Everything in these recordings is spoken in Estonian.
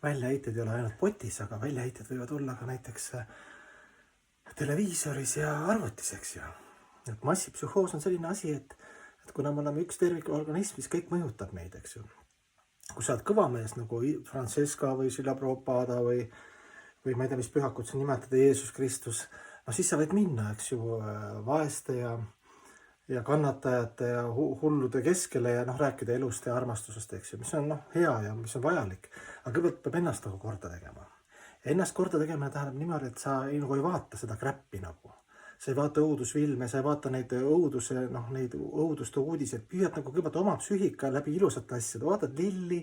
väljaheited ei ole ainult potis, aga väljaheited võivad olla ka näiteks televiisoris ja arvutis, eks ju. Et massipsühhoos on selline asi, et kuna me oleme üks tervikorganism, siis kõik mõjutab meid, eks ju. Kui sa oled kõva mees nagu Francesca või Silla Prabhupada või ma ei tea, mis pühakut sa nimetada, Jeesus Kristus, no siis sa võid minna, eks ju, vaeste ja kannatajate ja hullude keskele ja rääkida elust ja armastusest, eks ju, mis on hea ja mis on vajalik. Aga kõigepealt peab ennast nagu korda tegema. Ennast korda tegemine tähendab niimoodi, et sa nagu ei vaata seda kräppi nagu. Sa ei vaata õudusfilme, sa ei vaata neid õuduste uudiseid, püüad nagu kõigepealt oma psüühika läbi ilusate asjade, vaatad lilli,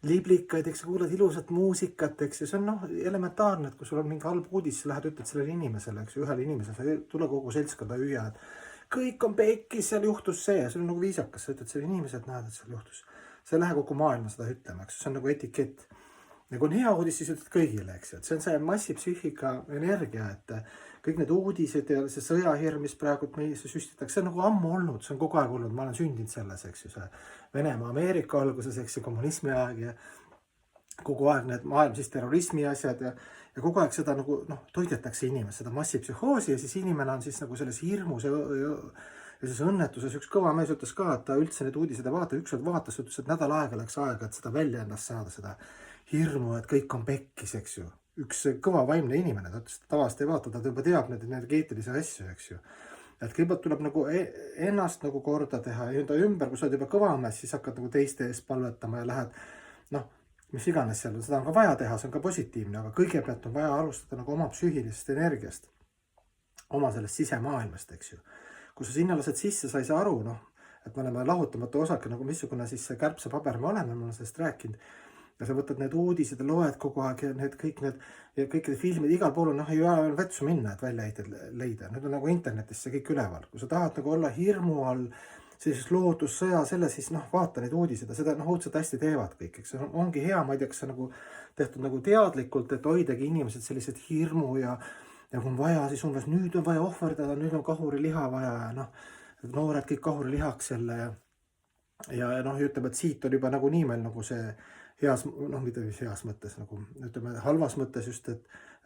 liblikaid, eks kuuled ilusat muusikat, eks ju, see on elementaarne, et kui sul on mingi halb uudis, sa lähed ütled sellele inimesele, eks ju, ühele inimesele, sa ei tule kogu seltskonda hüüa, et kõik on pekkis, seal juhtus see ja see on nagu viisakas, sa ütled selle inimesele, et näed, et seal juhtus. Sa ei lähe kogu maailma seda ütlema, eks ju, see on nagu etikett. Ja kui on hea uudis, siis ütled kõigile, eks ju, et see on see massipsüühika energia, et kõik need uudised ja see sõjahirm, mis praegu meisse süstitakse, see on nagu ammu olnud, see on kogu aeg olnud, ma olen sündinud selles, eks ju, see Venemaa, Ameerika alguses, eks ju, kommunismi aeg ja kogu aeg need maailm siis terrorismi asjad ja kogu aeg seda nagu toidetakse inimest, seda massipsühhoosi ja siis inimene on siis nagu selles hirmus ja siis õnnetuses. Üks kõva mees ütles ka, et ta üldse need uudised ei vaata, ükskord vaatas, ütles, et nädal aega läks aega, et seda välja endast saada, seda hirmu, et kõik on pekkis, eks ju. Üks kõva vaimne inimene, ta ütles, et tavaliselt ei vaata, ta juba teab need energeetilisi asju, eks ju. Et kõigepealt tuleb nagu ennast nagu korda teha ja ümber, kui sa oled juba kõvamees, siis hakkad nagu teiste eest palvetama ja lähed, mis iganes seal on, seda on ka vaja teha, see on ka positiivne, aga kõigepealt on vaja alustada nagu oma psüühilisest energiast, oma sellest sisemaailmast, eks ju. Kui sa sinna lased sisse, sa ei saa aru, et me oleme lahutamatu osake, nagu missugune siis see kärbsepaber me oleme, ma olen sellest rääkinud. Ja sa võtad need uudised ja loed kogu aeg ja kõik need filmid, igal pool on, ei ole vetsu minna, et väljaheited leida. Nüüd on nagu internetis see kõik üleval. Kui sa tahad nagu olla hirmu all, sellises loodussõja selle, siis vaata neid uudised ja seda õudselt hästi teevad kõik. See ongi hea, ma ei tea, kas see nagu tehtud nagu teadlikult, et hoidagi inimesed sellised hirmu ja kui on vaja, siis umbes nüüd on vaja ohverdada, nüüd on kahuriliha vaja ja noored kõik kahurilihaks selle ja ütleme, et siit on juba nagu nii meil nagu see heas, mitte heas mõttes, nagu ütleme halvas mõttes just,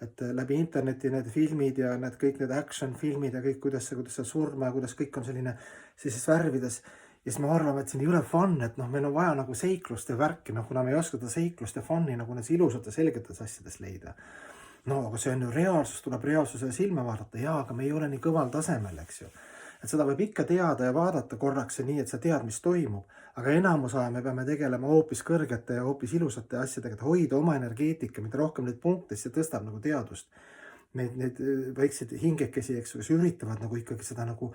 et läbi interneti need filmid ja kõik need action filmid ja kõik, kuidas see surma ja kuidas kõik on sellises värvides. Ja siis me arvame, et siin ei ole fun, et meil on vaja nagu seiklust ja värki, kuna me ei oska seda seiklust ja fun'i nagu need ilusate selgetes asjades leida. Aga see on ju reaalsus, tuleb reaalsusele silma vaadata, aga me ei ole nii kõval tasemel, eks ju. Et seda võib ikka teada ja vaadata korraks nii, et sa tead, mis toimub, aga enamus aja me peame tegelema hoopis kõrgete ja hoopis ilusate asjadega, et hoida oma energeetika, mitte rohkem neid punkte, see tõstab nagu teadust. Need väikseid hingekesi, eks ju, kes üritavad nagu ikkagi seda nagu,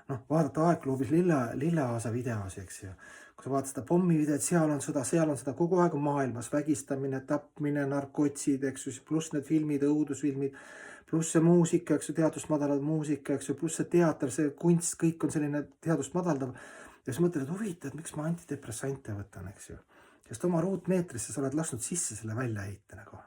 vaadata aegluubis Lilleaasa videos, eks ju. Kui sa vaatad seda pommivideot, seal on seda kogu aeg maailmas, vägistamine, tapmine, narkotsid, eks ju, pluss need filmid, õudusfilmid, pluss see muusika, eks ju, teadust madaldav muusika, eks ju, pluss see teater, see kunst, kõik on selline teadust madaldav. Ja siis mõtled, et huvitad, miks ma antidepressante võtan, eks ju. Sest oma ruutmeetrisse sa oled lasknud sisse selle väljaheite nagu.